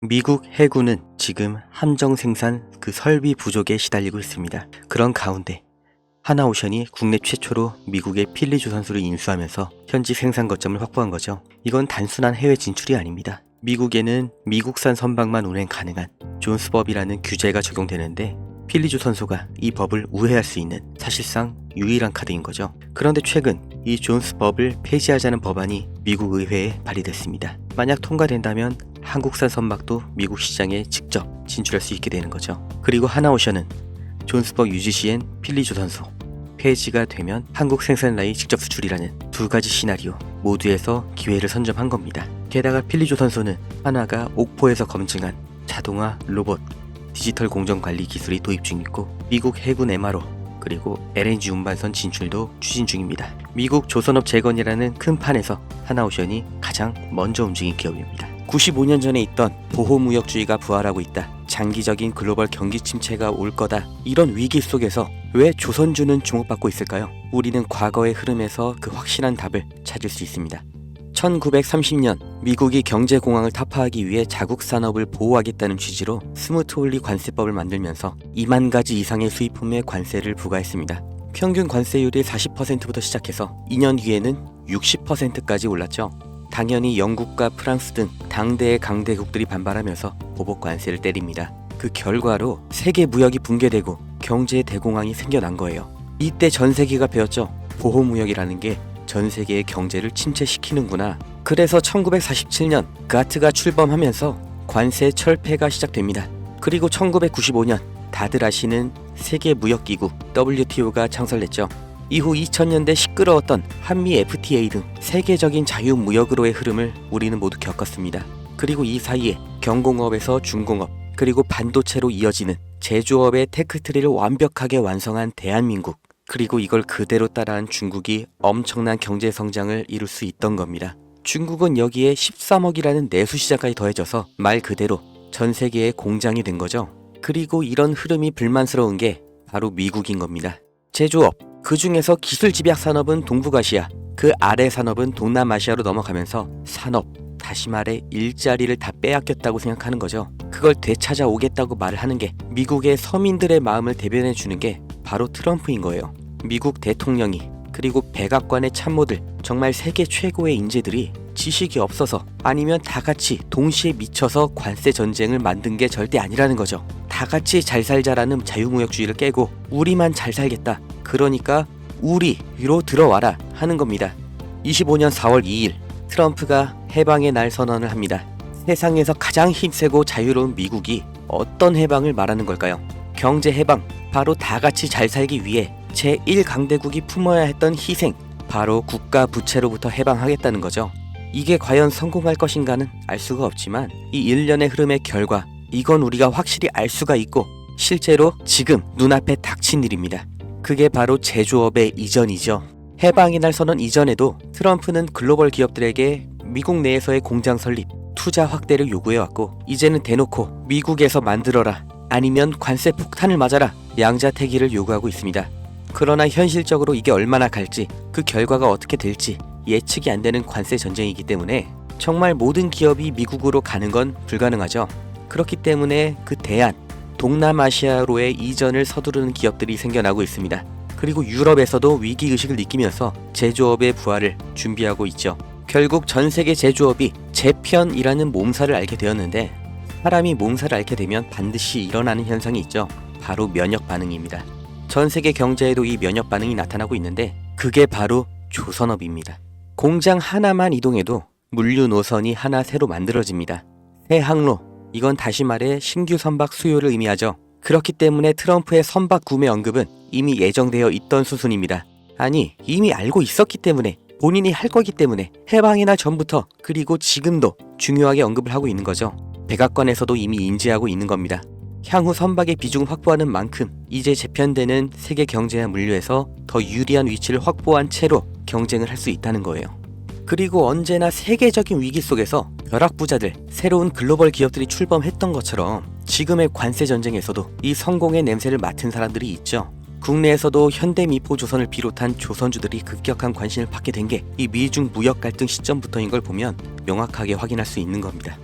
미국 해군은 지금 함정 생산 설비 부족에 시달리고 있습니다. 그런 가운데 하나오션이 국내 최초로 미국의 필리 조선소를 인수하면서 현지 생산 거점을 확보한 거죠. 이건 단순한 해외 진출이 아닙니다. 미국에는 미국산 선박만 운행 가능한 존스법이라는 규제가 적용되는데 필리 조선소가 이 법을 우회할 수 있는 사실상 유일한 카드인 거죠. 그런데 최근 이 존스법을 폐지하자는 법안이 미국 의회에 발의됐습니다. 만약 통과된다면 한국산 선박도 미국 시장에 직접 진출할 수 있게 되는 거죠. 그리고 하나오션은 존스법 유지 시엔 필리 조선소, 폐지가 되면 한국 생산 라인 직접 수출이라는 두 가지 시나리오 모두에서 기회를 선점한 겁니다. 게다가 필리 조선소는 하나가 옥포에서 검증한 자동화 로봇 디지털 공정 관리 기술이 도입 중이고 미국 해군 MRO 그리고 LNG 운반선 진출도 추진 중입니다. 미국 조선업 재건이라는 큰 판에서 하나오션이 가장 먼저 움직인 기업입니다. 95년 전에 있던 보호무역주의가 부활하고 있다. 장기적인 글로벌 경기 침체가 올 거다. 이런 위기 속에서 왜 조선주는 주목받고 있을까요? 우리는 과거의 흐름에서 그 확실한 답을 찾을 수 있습니다. 1930년 미국이 경제공황을 타파하기 위해 자국 산업을 보호하겠다는 취지로 스무트홀리 관세법을 만들면서 2만 가지 이상의 수입품에 관세를 부과했습니다. 평균 관세율이 40%부터 시작해서 2년 뒤에는 60%까지 올랐죠. 당연히 영국과 프랑스 등 당대의 강대국들이 반발하면서 보복 관세를 때립니다. 그 결과로 세계 무역이 붕괴되고 경제의 대공황이 생겨난 거예요. 이때 전 세계가 배웠죠. 보호무역이라는 게 전 세계의 경제를 침체시키는구나. 그래서 1947년 가트가 출범하면서 관세 철폐가 시작됩니다. 그리고 1995년 다들 아시는 세계무역기구 WTO가 창설됐죠. 이후 2000년대 시끄러웠던 한미 FTA 등 세계적인 자유무역으로의 흐름을 우리는 모두 겪었습니다. 그리고 이 사이에 경공업에서 중공업 그리고 반도체로 이어지는 제조업의 테크트리를 완벽하게 완성한 대한민국, 그리고 이걸 그대로 따라한 중국이 엄청난 경제 성장을 이룰 수 있던 겁니다. 중국은 여기에 13억이라는 내수 시장까지 더해져서 말 그대로 전 세계의 공장이 된 거죠. 그리고 이런 흐름이 불만스러운 게 바로 미국인 겁니다. 제조업, 그 중에서 기술 집약 산업은 동북아시아, 그 아래 산업은 동남아시아로 넘어가면서 산업, 다시 말해 일자리를 다 빼앗겼다고 생각하는 거죠. 그걸 되찾아오겠다고 말을 하는 게 미국의 서민들의 마음을 대변해 주는 게 바로 트럼프인 거예요. 미국 대통령이 그리고 백악관의 참모들, 정말 세계 최고의 인재들이 지식이 없어서 아니면 다 같이 동시에 미쳐서 관세 전쟁을 만든 게 절대 아니라는 거죠. 다 같이 잘 살자라는 자유무역주의를 깨고 우리만 잘 살겠다, 그러니까 우리로 들어와라 하는 겁니다. 25년 4월 2일 트럼프가 해방의 날 선언을 합니다. 세상에서 가장 힘세고 자유로운 미국이 어떤 해방을 말하는 걸까요? 경제 해방, 바로 다 같이 잘 살기 위해 제1강대국이 품어야 했던 희생, 바로 국가 부채로부터 해방하겠다는 거죠. 이게 과연 성공할 것인가는 알 수가 없지만 이 일련의 흐름의 결과, 이건 우리가 확실히 알 수가 있고 실제로 지금 눈앞에 닥친 일입니다. 그게 바로 제조업의 이전이죠. 해방의 날 선언 이전에도 트럼프는 글로벌 기업들에게 미국 내에서의 공장 설립, 투자 확대를 요구해왔고 이제는 대놓고 미국에서 만들어라, 아니면 관세 폭탄을 맞아라, 양자택일을 요구하고 있습니다. 그러나 현실적으로 이게 얼마나 갈지, 그 결과가 어떻게 될지 예측이 안 되는 관세 전쟁이기 때문에 정말 모든 기업이 미국으로 가는 건 불가능하죠. 그렇기 때문에 그 대안, 동남아시아로의 이전을 서두르는 기업들이 생겨나고 있습니다. 그리고 유럽에서도 위기의식을 느끼면서 제조업의 부활을 준비하고 있죠. 결국 전 세계 제조업이 재편이라는 몸살을 앓게 되었는데, 사람이 몸살을 앓게 되면 반드시 일어나는 현상이 있죠. 바로 면역 반응입니다. 전 세계 경제에도 이 면역 반응이 나타나고 있는데 그게 바로 조선업입니다. 공장 하나만 이동해도 물류 노선이 하나 새로 만들어집니다. 새 항로, 이건 다시 말해 신규 선박 수요를 의미하죠. 그렇기 때문에 트럼프의 선박 구매 언급은 이미 예정되어 있던 수순입니다. 아니, 이미 알고 있었기 때문에, 본인이 할 거기 때문에 해방의 날 전부터 그리고 지금도 중요하게 언급을 하고 있는 거죠. 백악관에서도 이미 인지하고 있는 겁니다. 향후 선박의 비중 확보하는 만큼 이제 재편되는 세계 경제와 물류에서 더 유리한 위치를 확보한 채로 경쟁을 할 수 있다는 거예요. 그리고 언제나 세계적인 위기 속에서 벼락부자들, 새로운 글로벌 기업들이 출범했던 것처럼 지금의 관세 전쟁에서도 이 성공의 냄새를 맡은 사람들이 있죠. 국내에서도 현대미포조선을 비롯한 조선주들이 급격한 관심을 받게 된 게 이 미중 무역 갈등 시점부터인 걸 보면 명확하게 확인할 수 있는 겁니다.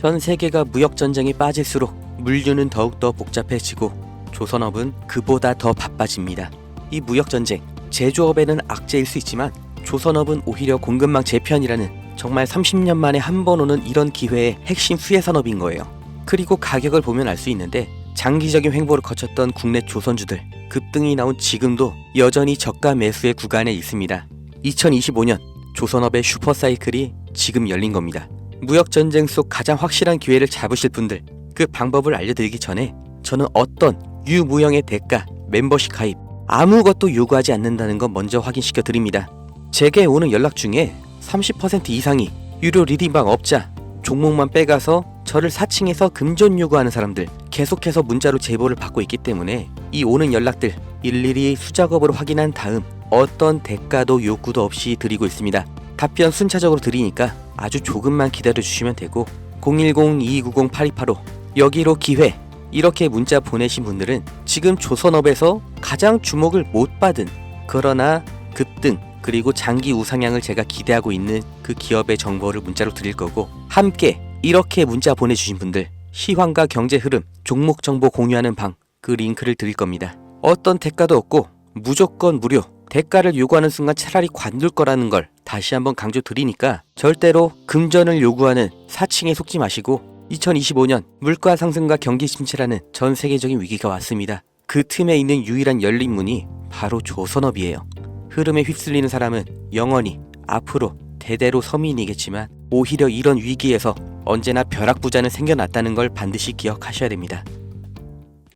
전 세계가 무역전쟁에 빠질수록 물류는 더욱더 복잡해지고 조선업은 그보다 더 바빠집니다. 이 무역전쟁, 제조업에는 악재일 수 있지만 조선업은 오히려 공급망 재편이라는 정말 30년 만에 한 번 오는 이런 기회의 핵심 수혜산업인 거예요. 그리고 가격을 보면 알 수 있는데 장기적인 횡보를 거쳤던 국내 조선주들 급등이 나온 지금도 여전히 저가 매수의 구간에 있습니다. 2025년 조선업의 슈퍼사이클이 지금 열린 겁니다. 무역전쟁 속 가장 확실한 기회를 잡으실 분들, 그 방법을 알려드리기 전에 저는 어떤 유무형의 대가, 멤버십 가입 아무것도 요구하지 않는다는 건 먼저 확인시켜 드립니다. 제게 오는 연락 중에 30% 이상이 유료 리딩방 업자, 종목만 빼가서 저를 사칭해서 금전 요구하는 사람들 계속해서 문자로 제보를 받고 있기 때문에 이 오는 연락들 일일이 수작업으로 확인한 다음 어떤 대가도 요구도 없이 드리고 있습니다. 답변 순차적으로 드리니까 아주 조금만 기다려 주시면 되고 010-2290-8285 여기로 기회 이렇게 문자 보내신 분들은 지금 조선업에서 가장 주목을 못 받은 그러나 급등 그리고 장기 우상향을 제가 기대하고 있는 그 기업의 정보를 문자로 드릴 거고 함께 이렇게 문자 보내주신 분들 시황과 경제 흐름, 종목 정보 공유하는 방 그 링크를 드릴 겁니다. 어떤 대가도 없고 무조건 무료 대가를 요구하는 순간 차라리 관둘 거라는 걸 다시 한번 강조 드리니까 절대로 금전을 요구하는 사칭에 속지 마시고 2025년 물가 상승과 경기 침체라는 전 세계적인 위기가 왔습니다. 그 틈에 있는 유일한 열린 문이 바로 조선업이에요. 흐름에 휩쓸리는 사람은 영원히 앞으로 대대로 서민이겠지만 오히려 이런 위기에서 언제나 벼락부자는 생겨났다는 걸 반드시 기억하셔야 됩니다.